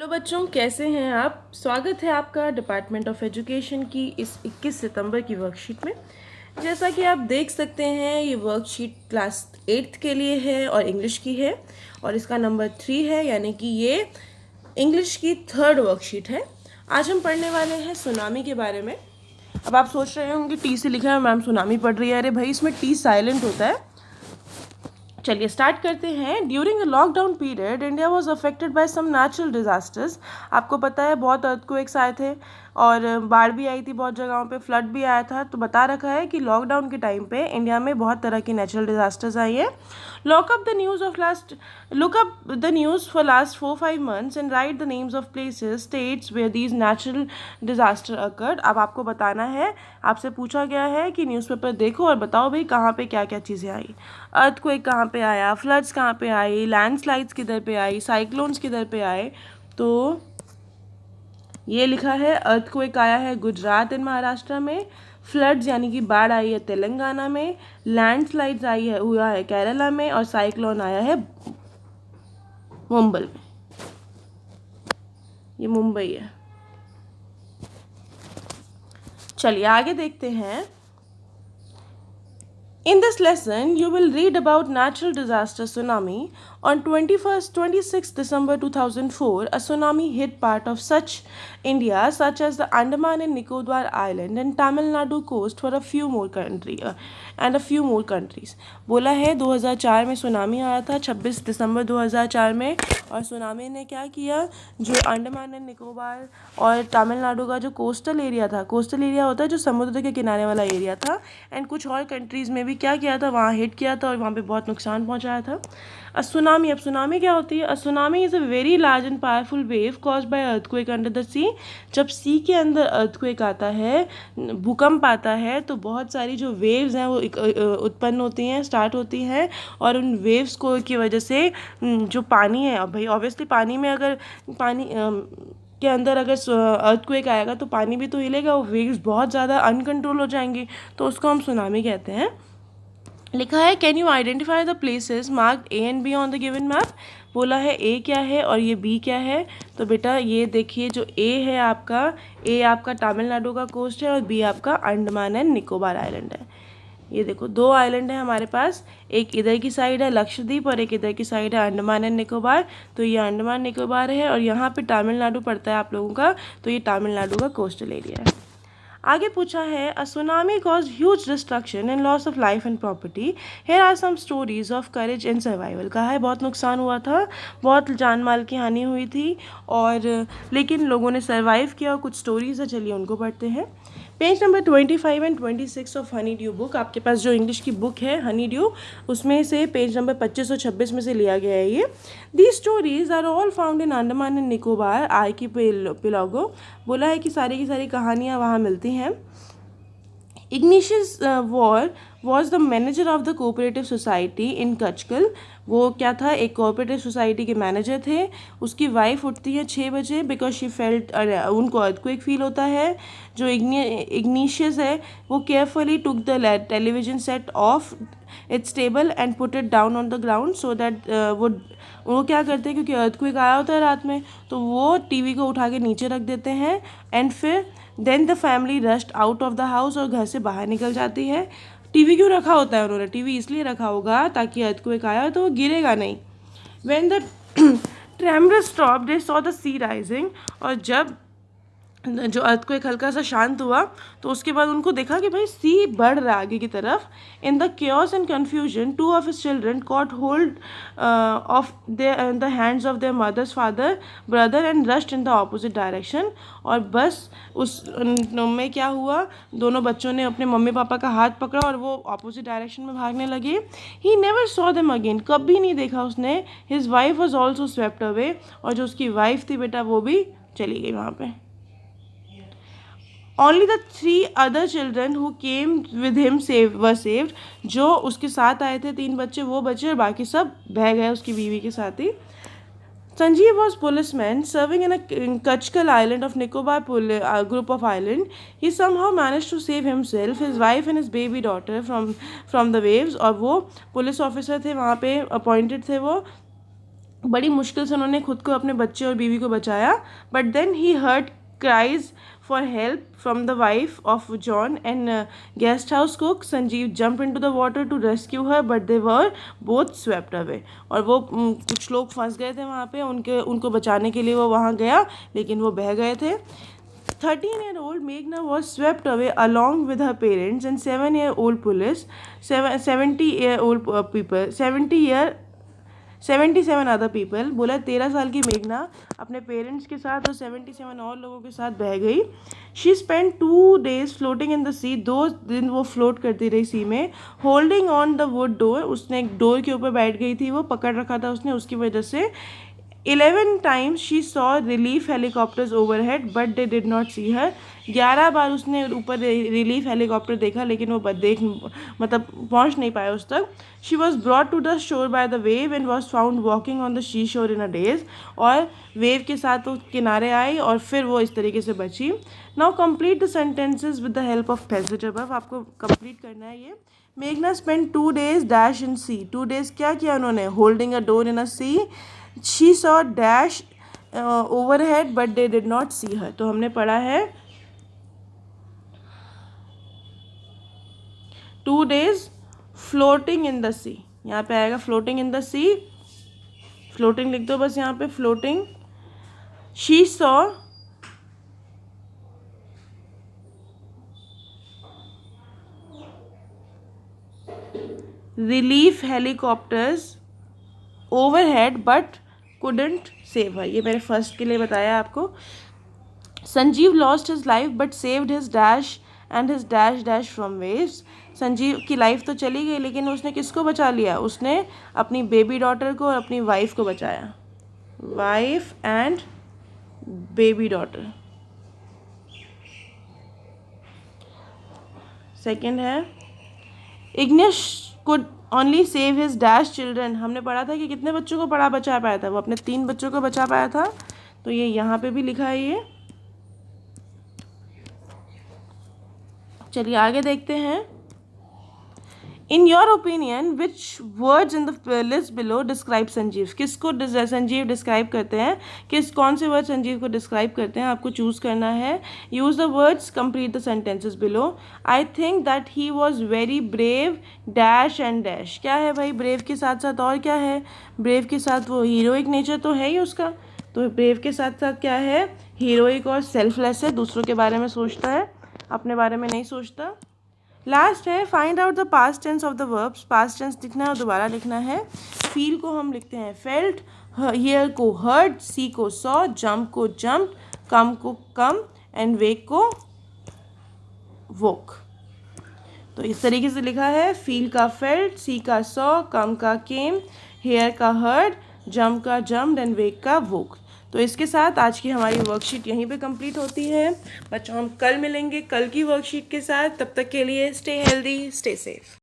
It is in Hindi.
हेलो बच्चों, कैसे हैं आप। स्वागत है आपका डिपार्टमेंट ऑफ एजुकेशन की इस 21 सितंबर की वर्कशीट में। जैसा कि आप देख सकते हैं, ये वर्कशीट क्लास 8th के लिए है और इंग्लिश की है और इसका नंबर 3 है, यानी कि ये इंग्लिश की 3rd वर्कशीट है। आज हम पढ़ने वाले हैं सुनामी के बारे में। अब आप सोच रहे होंगे टी से लिखा है, मैम सुनामी पढ़ रही है। अरे भाई, इसमें टी साइलेंट होता है। चलिए स्टार्ट करते हैं। During the lockdown period India was affected by some natural disasters. आपको पता है बहुत अर्थक्वेक्स आए थे और बाढ़ भी आई थी, बहुत जगहों पे फ्लड भी आया था। तो बता रखा है कि लॉकडाउन के टाइम पे इंडिया में बहुत तरह की नेचुरल डिजास्टर्स आई है। Look up the news for last 4-5 months and write the names of places, states where these natural disaster occurred। अब आपको बताना है, आपसे पूछा गया है कि न्यूज़पेपर देखो और बताओ भाई कहाँ पे क्या क्या चीज़ें आई। अर्थक्वेक कहाँ पे आया, फ्लड्स कहाँ पे आई, लैंडस्लाइड्स किधर पे आई, साइक्लोन्स किधर पे आए। तो ये लिखा है अर्थक्वेक आया है गुजरात एंड महाराष्ट्र में, फ्लड्स यानी कि बाढ़ आई है तेलंगाना में, लैंडस्लाइड्स आई है हुआ है केरला में और साइक्लोन आया है मुंबई में। ये मुंबई है। चलिए आगे देखते हैं। In this lesson, you will read about natural disaster tsunami. On 26th December 2004, a tsunami hit part of such India, such as the Andaman and Nicobar Island and Tamil Nadu coast for a few more countries. बोला है 2004 में सुनामी आया था, 26 दिसंबर 2004 में। और सुनामी ने क्या किया, जो अंडमान एंड निकोबार और तमिलनाडु का जो कोस्टल एरिया था, कोस्टल एरिया होता है जो समुद्र के किनारे वाला एरिया था, एंड कुछ और कंट्रीज़ में भी क्या किया था, वहाँ हिट किया था और वहाँ पे बहुत नुकसान पहुँचाया था। सुनामी, अब सुनामी क्या होती है। Tsunami is a very large and powerful wave caused by earthquake under the sea. जब सी के अंदर अर्थक्वेक आता है, भूकंप आता है, तो बहुत सारी जो वेव्स हैं वो उत्पन्न होती हैं, स्टार्ट होती हैं। और उन वेव्स को की वजह से जो पानी है, अब भाई ऑब्वियसली पानी में अगर पानी के अंदर अगर अर्थक्वेक आएगा तो पानी भी तो हिलेगा, वो वेव्स बहुत ज़्यादा अनकंट्रोल हो जाएंगी, तो उसको हम सुनामी कहते हैं। लिखा है can you identify the places marked A and be on the given map. बोला है ए क्या है और ये बी क्या है। तो बेटा ये देखिए, जो ए है आपका, ए आपका तमिलनाडु का कोस्ट है और बी आपका अंडमान एंड निकोबार आइलैंड है। ये देखो, दो आइलैंड है हमारे पास, एक इधर की साइड है लक्षद्वीप और एक इधर की साइड है अंडमान एंड निकोबार। तो ये अंडमान निकोबार है और यहाँ पे तमिलनाडु पड़ता है आप लोगों का, तो ये तमिलनाडु का कोस्टल एरिया है। आगे पूछा है a tsunami cause huge destruction and loss of life and property, here are some stories of courage and survival. कहा है बहुत नुकसान हुआ था, बहुत जान माल की हानि हुई थी, और लेकिन लोगों ने सर्वाइव किया और कुछ स्टोरीज है, चलिए उनको पढ़ते हैं। Page number 25 and 26 of honey due book, आपके पास जो इंग्लिश की बुक है हनी ड्यू, उसमें से पेज नंबर 25 और 26 में से लिया गया है ये। These stories are all found in Andaman and Nicobar archipelago. बोला है कि सारी की सारी कहानियाँ वहाँ मिलती हैं। Ignatius was the manager of the cooperative society in Kachchal. वो क्या था, एक कोऑपरेटिव सोसाइटी के मैनेजर थे। उसकी वाइफ उठती है 6 बजे बिकॉज शी फेल्ट, उनको अर्थक्वेक फील होता है। जो इग्निशियस है वो carefully took the television set of its table and put it down on the ground so that वो क्या करते हैं, क्योंकि अर्थक्वेक आया होता है रात में, तो वो टीवी को उठा के नीचे रख देते हैं। एंड फिर then the family rushed out of the house, और घर से बाहर निकल जाती है। टीवी क्यों रखा होता है उन्होंने, टीवी इसलिए रखा होगा ताकि अर्थक्वेक आया तो वो गिरेगा नहीं। When the tremor stop they saw the sea rising, और जब जो अर्थक्वेक हल्का सा शांत हुआ तो उसके बाद उनको देखा कि भाई सी बढ़ रहा आगे की तरफ। In the chaos and confusion 2 of his children caught hold of the hands of their mother's father brother and rushed in the opposite direction। और बस उस में क्या हुआ, दोनों बच्चों ने अपने मम्मी पापा का हाथ पकड़ा और वो ऑपोजिट डायरेक्शन में भागने लगे। He never saw them again, कभी नहीं देखा उसने। His wife was also swept away, और जो उसकी वाइफ थी बेटा वो भी चली गई वहाँ पे। Only the 3 other children who came with him were saved। जो उसके साथ आए थे 3 बच्चे वो बचे और बाकी सब बह गए उसकी बीवी के साथ ही। Sanjeev was policeman serving in a Kachkal island of Nicobar group of island। He somehow managed to save himself, his wife and his baby daughter from the waves। और वो पुलिस ऑफिसर थे, वहाँ पे अपॉइंटेड थे वो, बड़ी मुश्किल से उन्होंने खुद को, अपने बच्चे और बीवी को बचाया. But then he heard cries for help from the wife of John and guest house cook. Sanjeev jump into the water to rescue her but they were both swept away. और वो कुछ लोग फंस गए थे वहाँ पे, उनको बचाने के लिए वो वहाँ गया, लेकिन वो बह गए थे. 13-year-old Meghna was swept away along with her parents and 7-year-old police, 70-year-old people, 77 other people. बोला 13 साल की मेघना अपने पेरेंट्स के साथ और 77 और लोगों के साथ बह गई. She spend 2 days floating in the sea. 2 दिन वो फ्लोट करती रही सी में. Holding on the wood door. उसने एक डोर के ऊपर बैठ गई थी, वो पकड़ रखा था उसने, उसकी वजह से. 11 times she saw relief helicopters overhead but they did not see her. 11 बार उसने ऊपर रिलीफ हेलीकॉप्टर देखा, लेकिन वो मतलब पहुंच नहीं पाया उस तक. She was brought to the shore by the wave and was found walking on the seashore in a daze. और वेव के साथ वो किनारे आई और फिर वो इस तरीके से बची. Now complete the sentences with the help of passage above. आपको कंप्लीट करना है ये. मेघना spent 2 days dash in sea. 2 days क्या किया उन्होंने? Holding a door in a sea. She saw dash overhead but they did not see her. तो हमने पढ़ा है 2 days floating in the sea. यहाँ पे आएगा floating in the sea. floating लिख दो बस यहाँ पे, floating. She saw relief helicopters overhead but couldn't save her. ये मैंने फर्स्ट के लिए बताया आपको. Sanjeev lost his life but saved his dash and his dash dash from waves. Sanjeev की लाइफ तो चली गई, लेकिन उसने किसको बचा लिया? उसने अपनी बेबी डॉटर को और अपनी वाइफ को बचाया. Wife and baby daughter. Second है Ignatius could only save his dash children. हमने पढ़ा था कि कितने बच्चों को बचा पाया था? वो अपने 3 बच्चों को बचा पाया था. तो ये यहाँ पे भी लिखा है ये. चलिए आगे देखते हैं. In your opinion which words in the list below describe Sanjeev. किसको संजीव डिस्क्राइब करते हैं? कौन से वर्ड संजीव को डिस्क्राइब करते हैं? आपको चूज करना है. Use the words, complete the sentences below. I think that he was very brave dash and dash. क्या है भाई ब्रेव के साथ साथ और क्या है? ब्रेव के साथ वो हीरोइक नेचर तो है ही उसका. तो ब्रेव के साथ साथ क्या है? हीरोइक और सेल्फलेस है, दूसरों के बारे में सोचता है, अपने बारे में नहीं सोचता. लास्ट है find out the past tense of the verbs. Past tense लिखना है और दोबारा लिखना है. फील को हम लिखते हैं फेल्ट, हियर को हर्ड, सी को सॉ, जंप को जंप, कम को कम एंड वेक को वोक. तो इस तरीके से लिखा है. फील का फेल्ट, सी का सॉ, कम का केम, हेयर का हर्ड, जंप का जम्प्ड एंड वेक का वोक. तो इसके साथ आज की हमारी वर्कशीट यहीं पे कंप्लीट होती है. बच्चों हम कल मिलेंगे कल की वर्कशीट के साथ. तब तक के लिए स्टे हेल्दी, स्टे सेफ.